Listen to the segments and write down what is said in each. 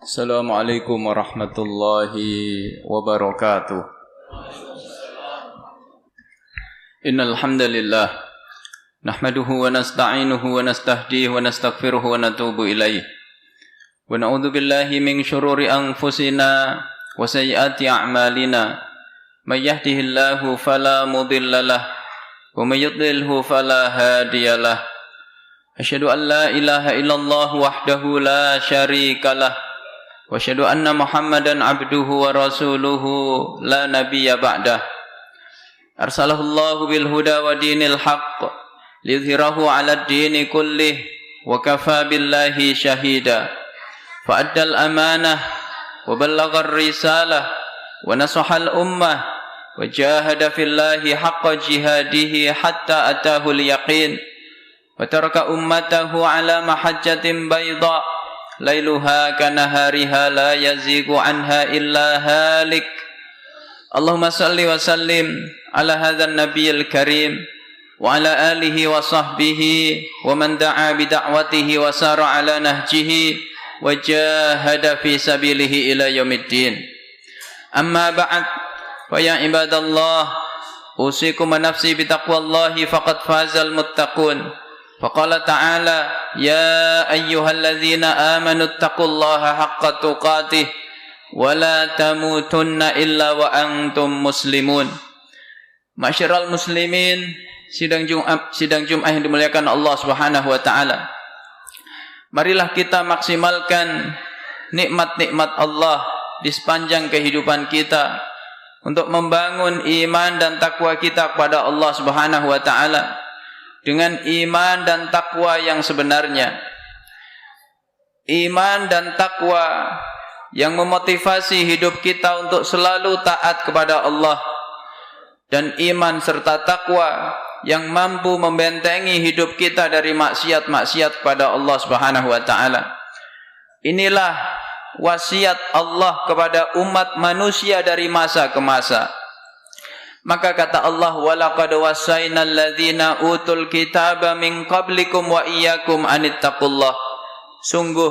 Assalamualaikum warahmatullahi wabarakatuh. Innal hamdalillah nahmaduhu wa nasta'inuhu wa nastahdihi wa nastaghfiruhu wa natubu ilaih. Wa na'udzu billahi min syururi anfusina wa sayyiati a'malina. May yahdihillahu fala mudhillalah wa may yudlilhu fala hadiyalah. Asyhadu an la ilaha illallah wahdahu la syarikalah. Wa asyhadu anna Muhammadan abduhu wa rasuluhu la nabiyya ba'dah. Arsalahullahu bil huda wa dinil haqq liyudhhirahu 'alad dini kullih wa kafa billahi syahida. Fa addal amanah wa ballaghar risalah wa nasahal ummah wa jahada fillahi haqqa jihadihi hatta atahul yaqin wa taraka ummatahu 'ala mahajjatin bayda lailuha kanahariha la yazigu anha illa halik. Allahumma salli wa sallim ala hadzal nabiyil karim wa ala alihi wa sahbihi wa man da'a bi da'watihi wa sara ala nahjihi wa jahada fi sabilihi ila yaumiddin. Amma ba'd, fa ya ibadallah, usikum wa nafsi bi taqwallahi faqad fazal muttaqun. Faqala ta'ala, ya ayyuhalladzina amanu taqullaha haqqa tuqatih wa la tamutunna illa wa antum muslimun. Masyarul muslimin, sidang Jumat yang dimuliakan Allah Subhanahu wa taala. Marilah kita maksimalkan nikmat-nikmat Allah di sepanjang kehidupan kita untuk membangun iman dan takwa kita kepada Allah Subhanahu wa taala dengan iman dan takwa yang sebenarnya. Iman dan takwa yang memotivasi hidup kita untuk selalu taat kepada Allah, dan iman serta takwa yang mampu membentengi hidup kita dari maksiat-maksiat kepada Allah Subhanahu wa taala. Inilah wasiat Allah kepada umat manusia dari masa ke masa. Maka kata Allah, walaqad wasainal ladzina utul kitaba min qablikum wa iyyakum anittaqullah. Sungguh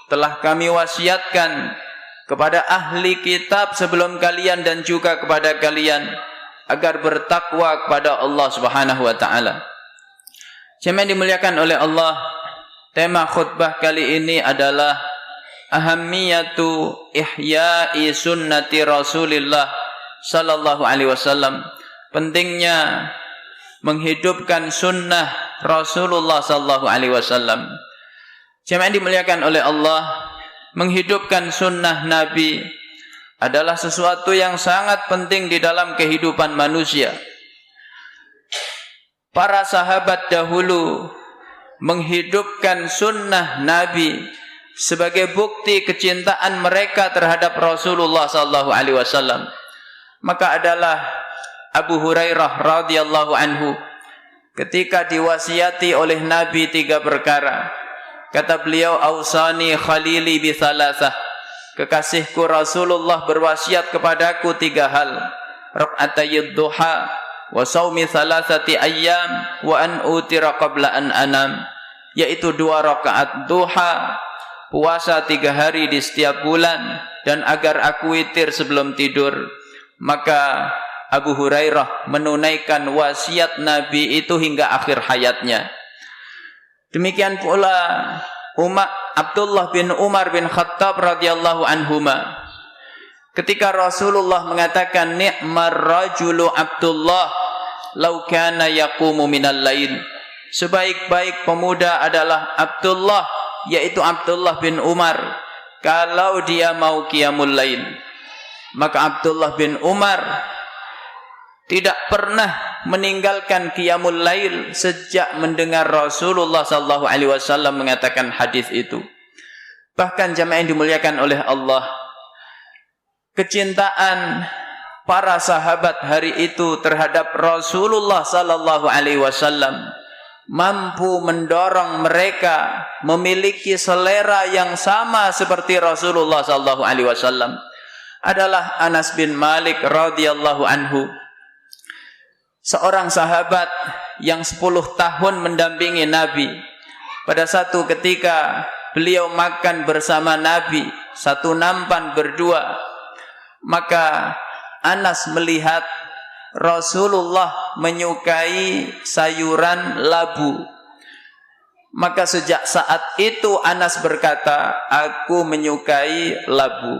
telah kami wasiatkan kepada ahli kitab sebelum kalian dan juga kepada kalian agar bertakwa kepada Allah Subhanahu wa taala. Jemaah dimuliakan oleh Allah, tema khutbah kali ini adalah ahammiyatu ihya'i sunnati Rasulillah sallallahu alaihi wasallam. Pentingnya menghidupkan sunnah Rasulullah sallallahu alaihi wasallam. Jemaah dimuliakan oleh Allah, menghidupkan sunnah Nabi adalah sesuatu yang sangat penting di dalam kehidupan manusia. Para sahabat dahulu menghidupkan sunnah Nabi sebagai bukti kecintaan mereka terhadap Rasulullah sallallahu alaihi wasallam. Maka adalah Abu Hurairah radhiyallahu anhu ketika diwasiati oleh Nabi 3 perkara. Kata beliau, ausani khalili bi thalathah. Kekasihku Rasulullah berwasiat kepadaku 3 hal. Raq'atayid duha wa saumi thalathati ayyam wa an utira qabla an anam. Yaitu 2 rakaat duha, puasa 3 hari di setiap bulan, dan agar aku witir sebelum tidur. Maka Abu Hurairah menunaikan wasiat Nabi itu hingga akhir hayatnya. Demikian pula Abdullah bin Umar bin Khattab radhiyallahu anhuma. Ketika Rasulullah mengatakan, ni'mar rajulu Abdullah law kana yaqumu minal lail. Sebaik-baik pemuda adalah Abdullah, yaitu Abdullah bin Umar, kalau dia mau qiyamul lail. Maka Abdullah bin Umar tidak pernah meninggalkan qiyamul lail sejak mendengar Rasulullah sallallahu alaihi wasallam mengatakan hadis itu. Bahkan jemaah yang dimuliakan oleh Allah, kecintaan para sahabat hari itu terhadap Rasulullah sallallahu alaihi wasallam mampu mendorong mereka memiliki selera yang sama seperti Rasulullah sallallahu alaihi wasallam. Adalah Anas bin Malik radhiyallahu anhu, seorang sahabat yang 10 tahun mendampingi Nabi. Pada satu ketika beliau makan bersama Nabi satu nampan berdua. Maka Anas melihat Rasulullah menyukai sayuran labu. Maka sejak saat itu Anas berkata, aku menyukai labu.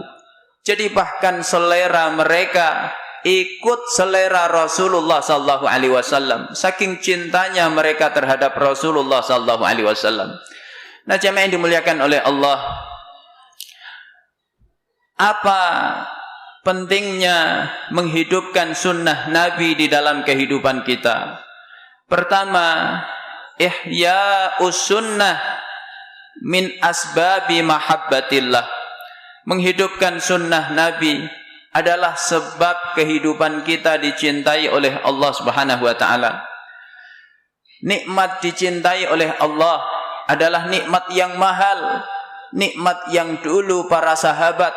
Jadi bahkan selera mereka ikut selera Rasulullah sallallahu alaihi wasallam. Saking cintanya mereka terhadap Rasulullah sallallahu alaihi wasallam. Nah, jemaah yang dimuliakan oleh Allah, apa pentingnya menghidupkan sunnah Nabi di dalam kehidupan kita? Pertama, ihya'us sunnah min asbabi mahabbatillah. Menghidupkan sunnah Nabi adalah sebab kehidupan kita dicintai oleh Allah Subhanahu wa taala. Nikmat dicintai oleh Allah adalah nikmat yang mahal, nikmat yang dulu para sahabat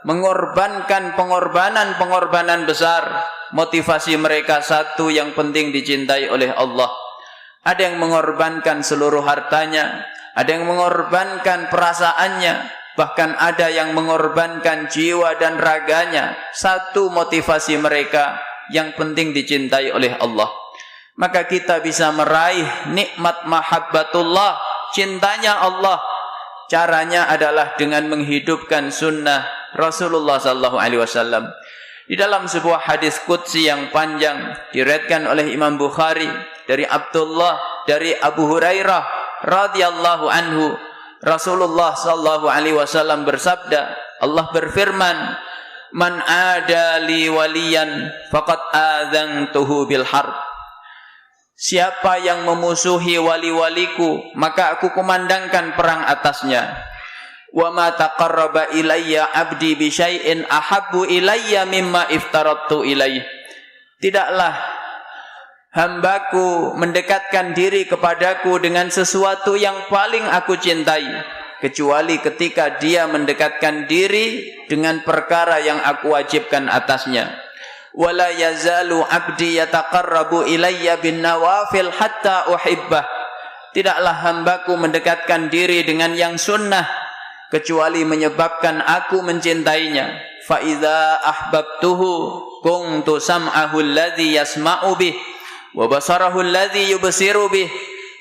mengorbankan pengorbanan besar. Motivasi mereka satu, yang penting dicintai oleh Allah. Ada yang mengorbankan seluruh hartanya, ada yang mengorbankan perasaannya, bahkan ada yang mengorbankan jiwa dan raganya. Satu motivasi mereka, yang penting dicintai oleh Allah. Maka kita bisa meraih nikmat mahabbatullah, cintanya Allah. Caranya adalah dengan menghidupkan sunnah Rasulullah sallallahu alaihi wasallam. Di dalam sebuah hadis qudsi yang panjang diriwayatkan oleh Imam Bukhari dari Abdullah dari Abu Hurairah radhiyallahu anhu, Rasulullah sallallahu alaihi wasallam bersabda, Allah berfirman, "Man ada li waliyan faqad adzantuhu bil harb." Siapa yang memusuhi wali-waliku, maka aku kumandangkan perang atasnya. Wa ma taqarraba ilayya 'abdi bi syai'in ahabbu ilayya mimma iftaradtu ilaih. Tidaklah hambaku mendekatkan diri kepadaku dengan sesuatu yang paling aku cintai, kecuali ketika dia mendekatkan diri dengan perkara yang aku wajibkan atasnya. Wala yazalu abdi yataqarrabu ilayya bin nawafil hatta uhibbah. Tidaklah hambaku mendekatkan diri dengan yang sunnah, kecuali menyebabkan aku mencintainya. Fa idza ahbabtuhu kuntu sam'ahu alladhi yasma'u bih, wa basarahu alladhi yubsiru bih,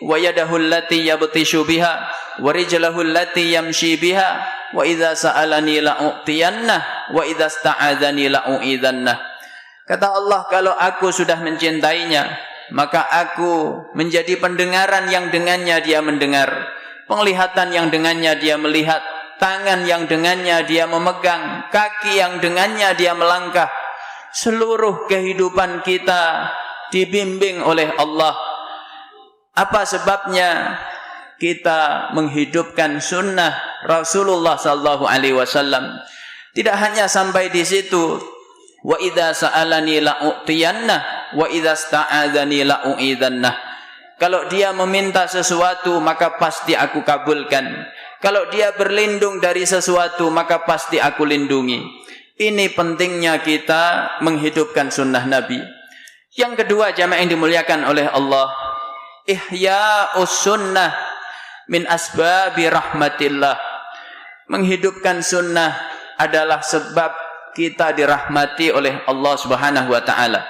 wa yadahu allati yabtishu biha, wa rijlahu allati yamshi biha, wa idza sa'alani la'u'tiyannah, wa idza sta'adzani la'u'idannah. Kata Allah, kalau aku sudah mencintainya, maka aku menjadi pendengaran yang dengannya dia mendengar, penglihatan yang dengannya dia melihat, tangan yang dengannya dia memegang, kaki yang dengannya dia melangkah. Seluruh kehidupan kita dibimbing oleh Allah. Apa sebabnya? Kita menghidupkan sunnah Rasulullah sallallahu alaihi wasallam. Tidak hanya sampai di situ. Wa idza sa'alani la'u'tiyannah wa idza sta'adzani la'u'idannah. Kalau dia meminta sesuatu, maka pasti aku kabulkan. Kalau dia berlindung dari sesuatu, maka pasti aku lindungi. Ini pentingnya kita menghidupkan sunnah Nabi. Yang kedua, jamaah yang dimuliakan oleh Allah, ihya'us sunnah min asbabi rahmatillah. Menghidupkan sunnah adalah sebab kita dirahmati oleh Allah Subhanahu wa taala.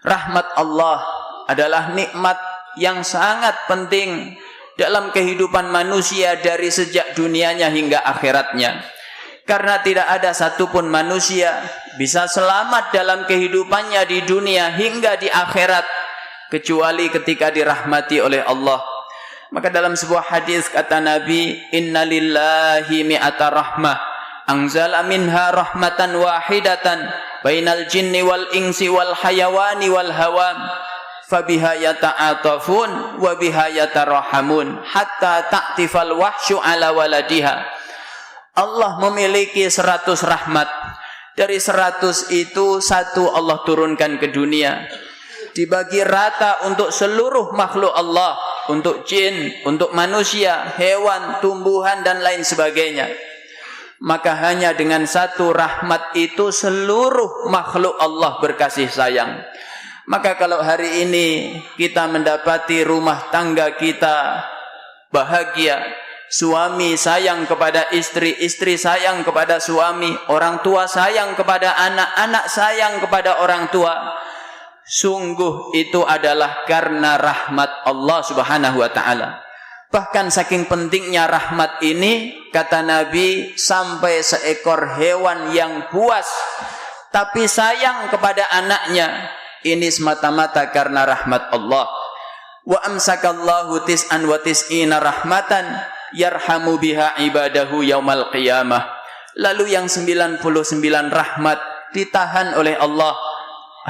Rahmat Allah adalah nikmat yang sangat penting dalam kehidupan manusia dari sejak dunianya hingga akhiratnya. Karena tidak ada satupun manusia bisa selamat dalam kehidupannya di dunia hingga di akhirat kecuali ketika dirahmati oleh Allah. Maka dalam sebuah hadis kata Nabi, "Inna lillahi mi'ata rahmah, anzala minha rahmatan wahidatan bainal jinni wal insi wal hayawani wal hawam, fabiha yata'atafun wa biha yatarahamun hatta ta'tifal wahsyu ala waladiha." Allah memiliki 100 rahmat. Dari 100 itu 1 Allah turunkan ke dunia, dibagi rata untuk seluruh makhluk Allah, untuk jin, untuk manusia, hewan, tumbuhan dan lain sebagainya. Maka hanya dengan 1 rahmat itu seluruh makhluk Allah berkasih sayang. Maka kalau hari ini kita mendapati rumah tangga kita bahagia, suami sayang kepada istri, istri sayang kepada suami, orang tua sayang kepada anak, anak sayang kepada orang tua. Sungguh itu adalah karena rahmat Allah Subhanahu wa taala. Bahkan saking pentingnya rahmat ini, kata Nabi, sampai seekor hewan yang buas tapi sayang kepada anaknya, ini semata-mata karena rahmat Allah. Wa amsakallahu tis'an wa tis'ina rahmatan yarhamu biha ibadahu yaumal qiyamah. Lalu yang 99 rahmat ditahan oleh Allah,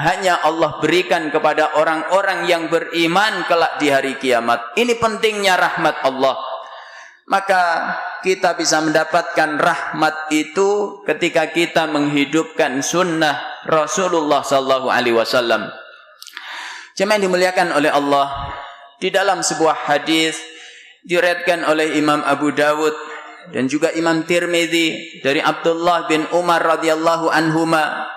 hanya Allah berikan kepada orang-orang yang beriman kelak di hari kiamat. Ini pentingnya rahmat Allah. Maka kita bisa mendapatkan rahmat itu ketika kita menghidupkan sunnah Rasulullah sallallahu alaihi wasallam. Jemaah yang dimuliakan oleh Allah, di dalam sebuah hadis diriwayatkan oleh Imam Abu Dawud dan juga Imam Tirmidzi dari Abdullah bin Umar radhiyallahu anhuma,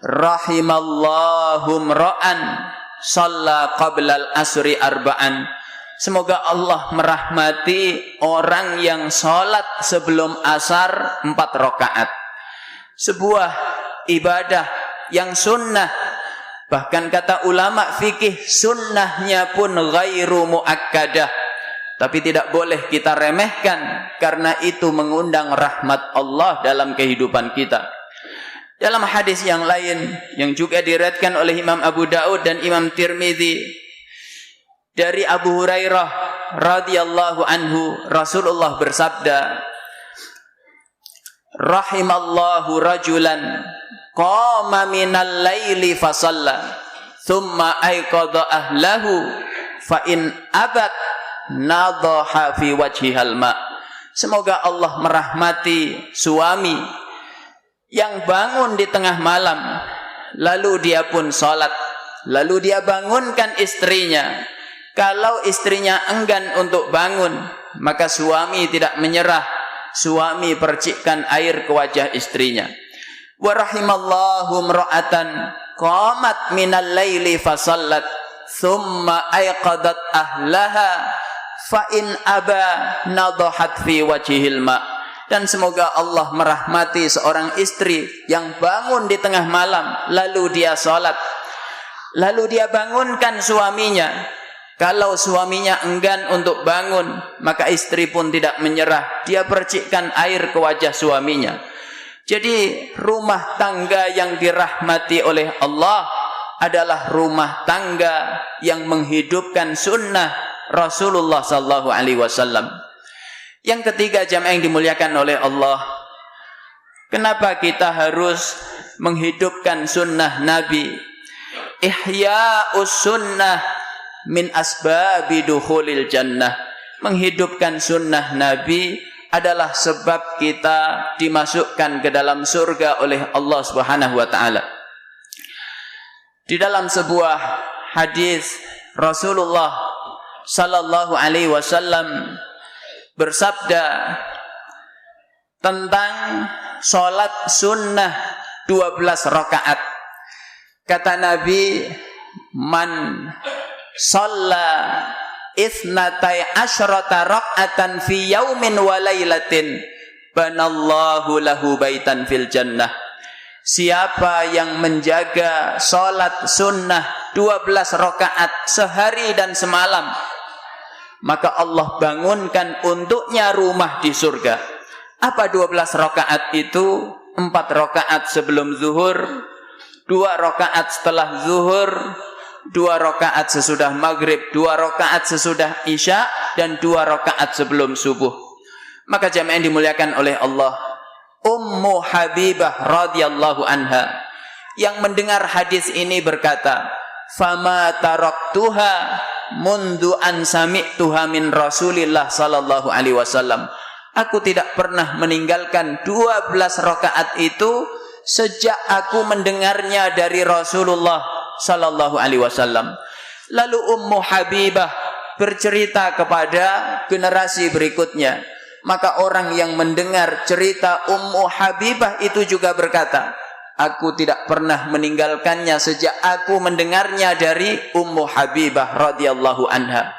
rahimallahu mra'an shalla qabla al-asri arba'an. Semoga Allah merahmati orang yang sholat sebelum asar 4 rakaat. Sebuah ibadah yang sunnah. Bahkan kata ulama fikih, sunnahnya pun ghairu muakkadah. Tapi tidak boleh kita remehkan, karena itu mengundang rahmat Allah dalam kehidupan kita. Dalam hadis yang lain yang juga diriwayatkan oleh Imam Abu Daud dan Imam Tirmidzi dari Abu Hurairah radhiyallahu anhu, Rasulullah bersabda, rahimallahu rajulan qama minal laili fasalla thumma ayqadha ahlahu fa in abat nadhaha fi wajhihal ma. Semoga Allah merahmati suami yang bangun di tengah malam, lalu dia pun salat, lalu dia bangunkan istrinya. Kalau istrinya enggan untuk bangun, maka suami tidak menyerah. Suami percikkan air ke wajah istrinya. Wa rahimallahu mra'atan qamat minal laili fasallat thumma ayqadat ahlaha fa in aba nadhahat fi wajhil ma. Dan semoga Allah merahmati seorang istri yang bangun di tengah malam, lalu dia salat, lalu dia bangunkan suaminya. Kalau suaminya enggan untuk bangun, maka istri pun tidak menyerah. Dia percikkan air ke wajah suaminya. Jadi rumah tangga yang dirahmati oleh Allah adalah rumah tangga yang menghidupkan sunnah Rasulullah sallallahu alaihi wasallam. Yang ketiga, jamaah yang dimuliakan oleh Allah, kenapa kita harus menghidupkan sunnah Nabi? Ihya'us sunnah min asbabi dukhulil jannah. Menghidupkan sunnah Nabi adalah sebab kita dimasukkan ke dalam surga oleh Allah Subhanahu wa taala. Di dalam sebuah hadis, Rasulullah sallallahu alaihi wasallam bersabda tentang salat sunnah 12 rakaat. Kata Nabi, man shalla itsnatai asyrata rak'atan fi yaumin wa lailatin banallahu lahu baitan fil jannah. Siapa yang menjaga salat sunnah 12 rakaat sehari dan semalam, maka Allah bangunkan untuknya rumah di surga. Apa 12 rakaat itu? 4 rakaat sebelum zuhur, 2 rakaat setelah zuhur, 2 rakaat sesudah maghrib, 2 rakaat sesudah isya, dan 2 rakaat sebelum subuh. Maka jamaah yang dimuliakan oleh Allah, Ummu Habibah radhiyallahu anha yang mendengar hadis ini berkata, fama taraktuha mundu an sami'tuha min Rasulillah sallallahu alaihi wasallam. Aku tidak pernah meninggalkan 12 rakaat itu sejak aku mendengarnya dari Rasulullah sallallahu alaihi wasallam. Lalu Ummu Habibah bercerita kepada generasi berikutnya. Maka orang yang mendengar cerita Ummu Habibah itu juga berkata, aku tidak pernah meninggalkannya sejak aku mendengarnya dari Ummu Habibah radhiyallahu anha.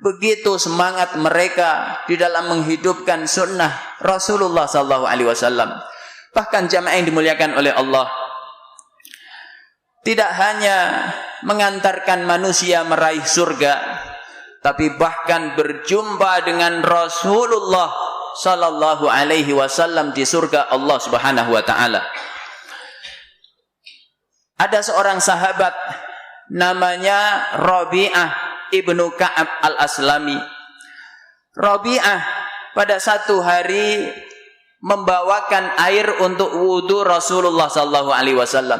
Begitu semangat mereka di dalam menghidupkan sunnah Rasulullah sallallahu alaihi wasallam. Bahkan jamaah yang dimuliakan oleh Allah, tidak hanya mengantarkan manusia meraih surga, tapi bahkan berjumpa dengan Rasulullah sallallahu alaihi wasallam di surga Allah Subhanahu wa taala. Ada seorang sahabat namanya Rabi'ah Ibnu Ka'ab al-Aslami. Rabi'ah pada satu hari membawakan air untuk wudu Rasulullah sallallahu alaihi wasallam.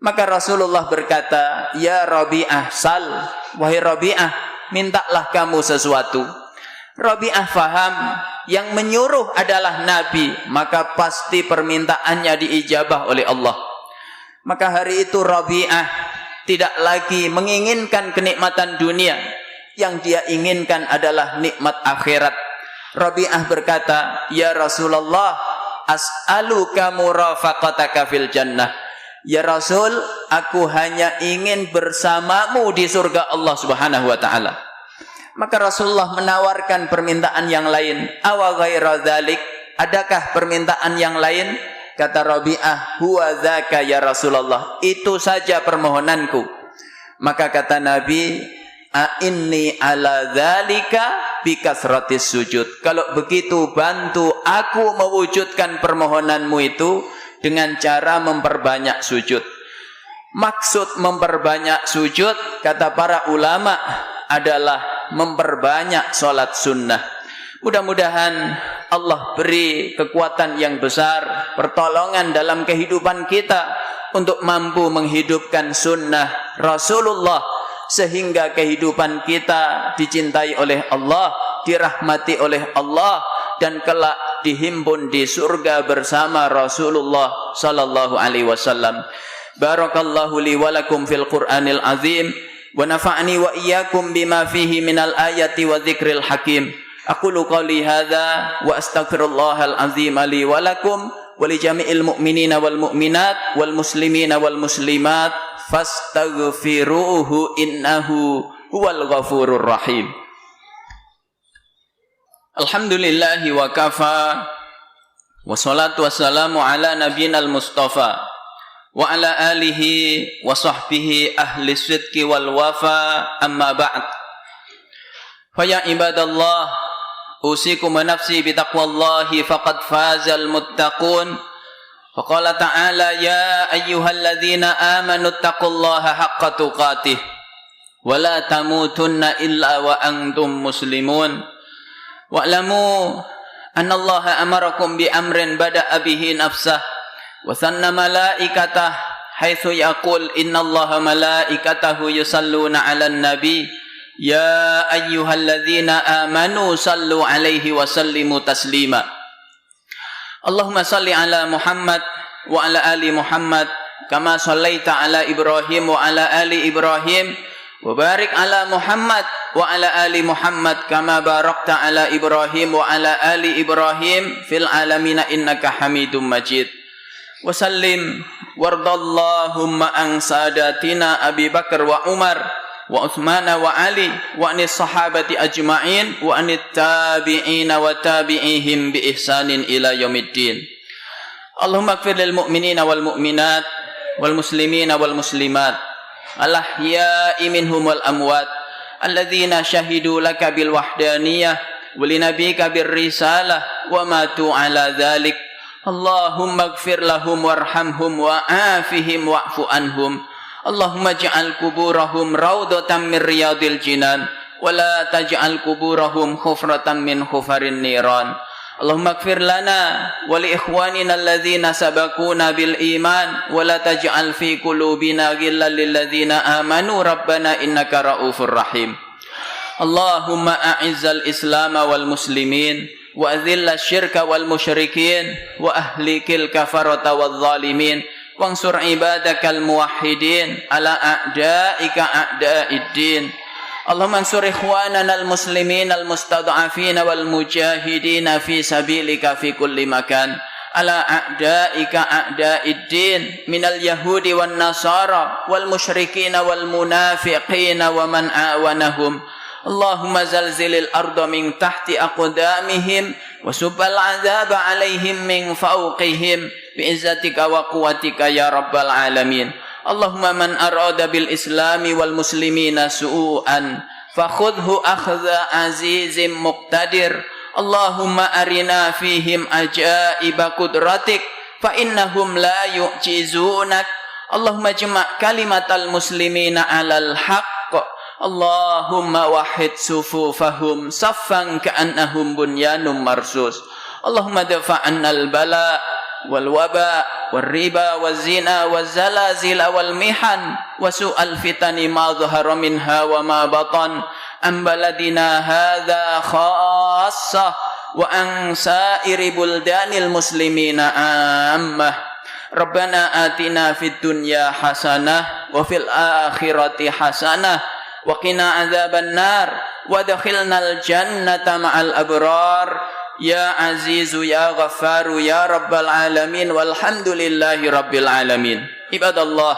Maka Rasulullah berkata, "Ya Rabi'ah, sal, wahai Rabi'ah, mintalah kamu sesuatu." Rabi'ah faham yang menyuruh adalah Nabi, maka pasti permintaannya diijabah oleh Allah. Maka hari itu Rabi'ah tidak lagi menginginkan kenikmatan dunia, yang dia inginkan adalah nikmat akhirat. Rabi'ah berkata, "Ya Rasulullah, as'aluka murafaqataka fil jannah." Ya Rasul, aku hanya ingin bersamamu di surga Allah Subhanahu wa taala. Maka Rasulullah menawarkan permintaan yang lain. Awa ghaira dzalik, adakah permintaan yang lain? Kata Rabi'ah, "Huwa dzaka ya Rasulullah." Itu saja permohonanku. Maka kata Nabi, "Inni ala dzalika bikasratis sujud." Kalau begitu, bantu aku mewujudkan permohonanmu itu dengan cara memperbanyak sujud. Maksud memperbanyak sujud, kata para ulama, adalah memperbanyak sholat sunnah. Mudah-mudahan Allah beri kekuatan yang besar, pertolongan dalam kehidupan kita untuk mampu menghidupkan sunnah Rasulullah, sehingga kehidupan kita dicintai oleh Allah, dirahmati oleh Allah, dan kelak dihimpun di surga bersama Rasulullah sallallahu alaihi wasallam. Barakallahu li wa lakum fil Qur'anil azim wa nafa'ni wa iyyakum bima fihi minal ayati wa dzikril hakim. Aqulu qawli hadza wa astaghfirullahal azim li wa lakum wa li jami'il mu'minina wal mu'minat wal muslimina wal muslimat fastaghfiruhu innahu huwal ghafurur rahim. Alhamdulillahi wa kafa wa salatu wassalamu ala nabiyyinal mustafa wa ala alihi wa sahbihi ahli sidqi wal wafa, amma ba'd. Fa ya ibadallah, usikum wa nafsi bi taqwallahi faqad fazal muttaqun. Faqala ta'ala, ya ayyuhalladzina amanu taqullaha haqqa tuqatih wa la tamutunna illa wa antum muslimun. Wa'lamu anna Allah amarakum bi amrin bada'a bihi nafsah wa sanna malaikatah haitsu yaqul inna Allah malaikatahu yusalluna 'alan nabi ya ayyuhalladzina amanu sallu 'alaihi wa sallimu taslima. Allahumma salli 'ala Muhammad wa 'ala ali Muhammad kama shallaita 'ala Ibrahim wa 'ala ali Ibrahim wa barik 'ala Muhammad wa 'ala ali Muhammad kama barakta 'ala Ibrahim wa 'ala ali Ibrahim fil alamin innaka Hamidum Majid. Wa sallim wardallahumma an sadatina Abi Bakar wa Umar wa Utsman wa Ali wa anis sahabati ajma'in wa anit tabi'ina wa tabi'ihim bi ihsanin ila yaumiddin. Allahumma ighfir lil mu'minina wal mu'minat wal muslimina wal muslimat al-ahya'i minhum wal amwat alladzina syahidu laka bil wahdaniyah wa li nabiyyika bir risalah wa matu ala dzalik. Allahumma ighfir lahum warhamhum wa afihim wa'fu anhum. Allahumma ij'al kuburahum raudatan min riyadil jinan wa la taj'al kuburahum khufratan min khufarin niran. Allahumma ighfir lana wa li ikhwanina alladzina sabaquna bil iman wa la taj'al fi qulubina ghillan lil ladzina amanu rabbana innaka raufur rahim. Allahumma a'izzal islam wal muslimin wa adhillal syirka wal musyrikin wa ahlikil kafarata wal zalimin wansur ibadakal muwahhidin ala a'daika a'daiddin. Allahumma ansur ikhwanana al-muslimin al-mustad'afin wal mujahidin fi sabilika fi kulli makan ala a'daika a'daiddin minal yahudi wan nasara wal musyrikin wal munafiqin wa man awanahum. Allahumma zalzilil arda min tahti aqdamihim wa subbal azaba alaihim min fawqihim bi'izzatika wa quwwatika ya rabbal alamin. Allahumma man arada bil islami wal muslimina su'an fakhudhu akhdha azizim muqtadir. Allahumma arina fihim ajaiba qudratik fa innahum la yu'jizunak. Allahumma jama' kalimatal muslimina alal haqq. Allahumma wahid sufufahum saffan ka'annahum bunyanum marsus. Allahumma dafa'anna al-bala wal waba wal riba wal zina wal zalazila wal mihan wa su'al fitani ma dhahara minha wa ma batan an baladina hadha khassah wa an sa'iri buldanil muslimina ammah. Rabbana atina fid dunya hasanah wa fil akhirati hasanah wa qina adzaban nar wa adkhilnal jannata ma'al abrar ya azizu ya ghaffaru ya rabbal alamin walhamdulillahi rabbil alamin. Ibadallah,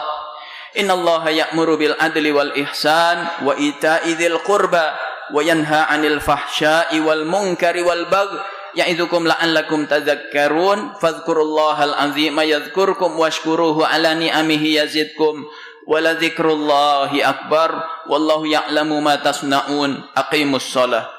innallaha ya'muru bil adli wal ihsan wa ita'i dzil qurba wa yanha 'anil fahsya'i wal munkari wal baghi ya'idukum la'allakum tadhakkarun. Fadhkurullahal azima yadhkurkum washkuruhu ala ni'amihi yazidkum wa la dzikrullahi akbar wallahu ya'lamu ma tasna'un. Aqimus shalah.